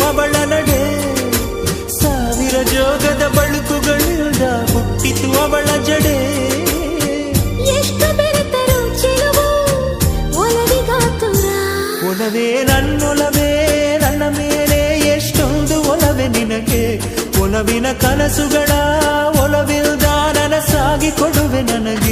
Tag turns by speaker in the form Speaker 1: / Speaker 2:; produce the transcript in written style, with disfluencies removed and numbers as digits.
Speaker 1: ಅವಳ ನಡೆ ಸಾವಿರ ಜೋಗದ ಬಳುಕುಗಳಿಂದ ಹುಟ್ಟಿತು ಅವಳ ಜಡೆ
Speaker 2: ಎಷ್ಟು ಬೆರೆತರು ಚೆಲುವು ಒಲವಿಗಾತುರ
Speaker 1: ಒಲವೇ ನನ್ನೊಲವೇ ನನ್ನ ಮೇಲೆ ಎಷ್ಟೊಂದು ಒಲವೇ ನಿನಗೆ ಒಲವಿನ ಕನಸುಗಳ ಒಲವಿಲ್ದ ನನಸಾಗಿ ಕೊಡುವೆ ನನಗೆ